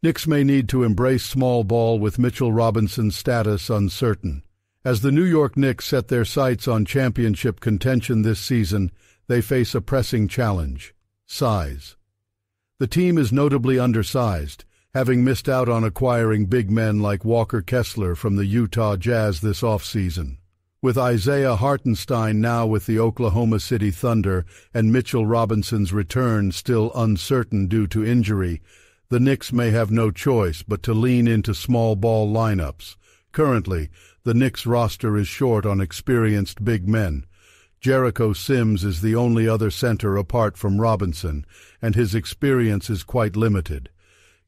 Knicks may need to embrace small ball with Mitchell Robinson's status uncertain. As the New York Knicks set their sights on championship contention this season, they face a pressing challenge: size. The team is notably undersized, having missed out on acquiring big men like Walker Kessler from the Utah Jazz this offseason. With Isaiah Hartenstein now with the Oklahoma City Thunder and Mitchell Robinson's return still uncertain due to injury, the Knicks may have no choice but to lean into small ball lineups. Currently, the Knicks roster is short on experienced big men. Jericho Sims is the only other center apart from Robinson, and his experience is quite limited.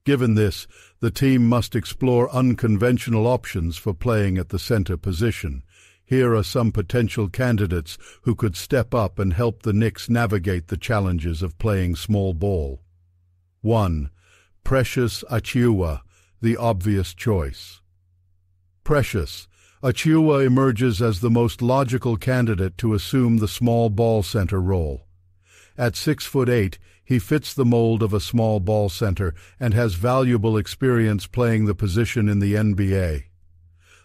Given this, the team must explore unconventional options for playing at the center position. Here are some potential candidates who could step up and help the Knicks navigate the challenges of playing small ball. 1. Precious Achiuwa, the obvious choice. Precious Achiuwa emerges as the most logical candidate to assume the small ball center role. At 6'8", he fits the mold of a small ball center and has valuable experience playing the position in the NBA.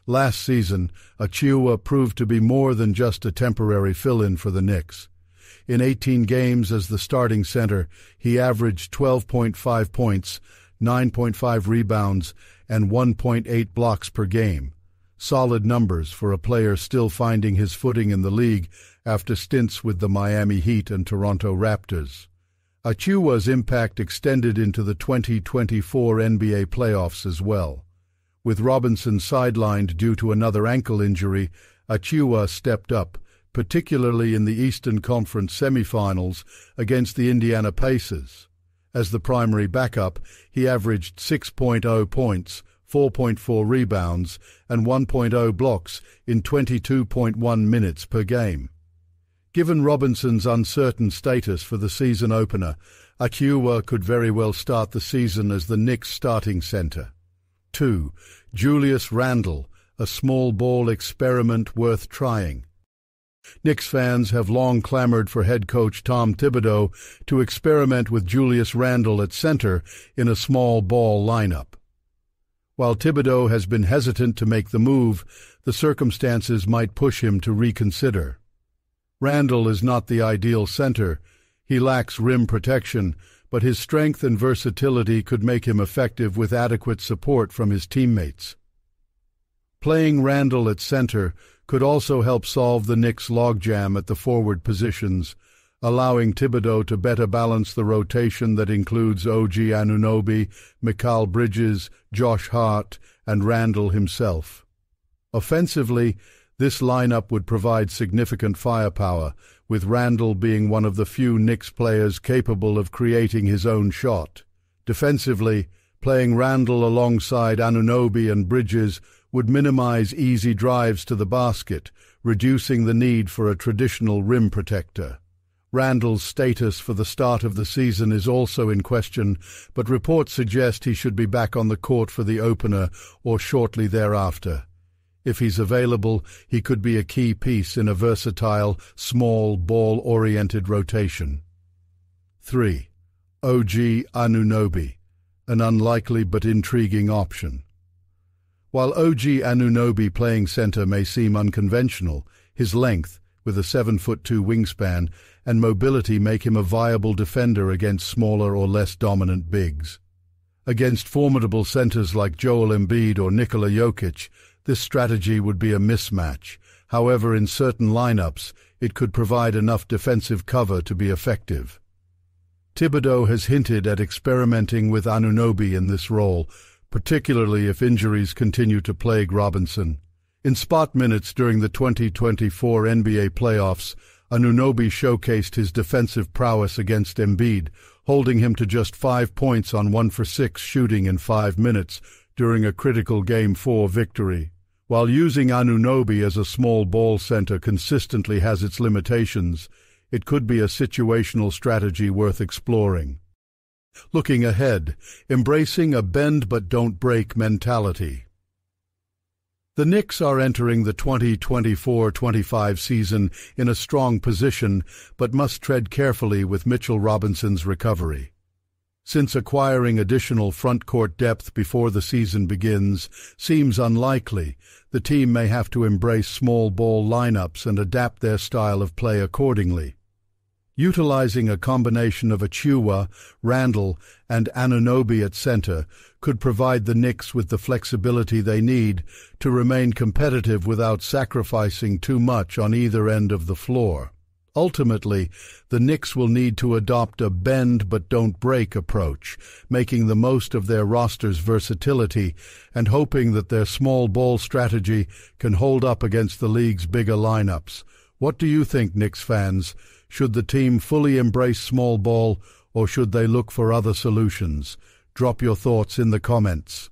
Last season, Achiuwa proved to be more than just a temporary fill-in for the Knicks. In 18 games as the starting center, he averaged 12.5 points, 9.5 rebounds, and 1.8 blocks per game. Solid numbers for a player still finding his footing in the league after stints with the Miami Heat and Toronto Raptors. Achiuwa's impact extended into the 2024 NBA playoffs as well. With Robinson sidelined due to another ankle injury, Achiuwa stepped up, particularly in the Eastern Conference semifinals against the Indiana Pacers. As the primary backup, he averaged 6.0 points, 4.4 rebounds, and 1.0 blocks in 22.1 minutes per game. Given Robinson's uncertain status for the season opener, Achiuwa could very well start the season as the Knicks' starting center. 2. Julius Randle, a small ball experiment worth trying. Knicks fans have long clamored for head coach Tom Thibodeau to experiment with Julius Randle at center in a small ball lineup. While Thibodeau has been hesitant to make the move, the circumstances might push him to reconsider. Randle is not the ideal center. He lacks rim protection, but his strength and versatility could make him effective with adequate support from his teammates. Playing Randle at center could also help solve the Knicks' logjam at the forward positions, allowing Thibodeau to better balance the rotation that includes OG Anunoby, Mikal Bridges, Josh Hart, and Randle himself. Offensively, this lineup would provide significant firepower, with Randle being one of the few Knicks players capable of creating his own shot. Defensively, playing Randle alongside Anunoby and Bridges would minimize easy drives to the basket, reducing the need for a traditional rim protector. Randle's status for the start of the season is also in question, but reports suggest he should be back on the court for the opener or shortly thereafter. If he's available, he could be a key piece in a versatile, small, ball-oriented rotation. 3. OG Anunoby, an unlikely but intriguing option. While OG Anunoby playing center may seem unconventional, his length, with a 7'2" wingspan, and mobility make him a viable defender against smaller or less dominant bigs. Against formidable centers like Joel Embiid or Nikola Jokic, this strategy would be a mismatch. However, in certain lineups, it could provide enough defensive cover to be effective. Thibodeau has hinted at experimenting with Anunoby in this role, particularly if injuries continue to plague Robinson. In spot minutes during the 2024 NBA playoffs, Anunoby showcased his defensive prowess against Embiid, holding him to just 5 points on 1 for 6 shooting in 5 minutes during a critical Game 4 victory. While using Anunoby as a small ball center consistently has its limitations, it could be a situational strategy worth exploring. Looking ahead, embracing a bend-but-don't-break mentality. The Knicks are entering the 2024-25 season in a strong position, but must tread carefully with Mitchell Robinson's recovery. Since acquiring additional front-court depth before the season begins seems unlikely, the team may have to embrace small ball lineups and adapt their style of play accordingly. Utilizing a combination of Achua, Randall, and Anunoby at center could provide the Knicks with the flexibility they need to remain competitive without sacrificing too much on either end of the floor. Ultimately, the Knicks will need to adopt a bend-but-don't-break approach, making the most of their roster's versatility and hoping that their small ball strategy can hold up against the league's bigger lineups. What do you think, Knicks fans? Should the team fully embrace small ball, or should they look for other solutions? Drop your thoughts in the comments.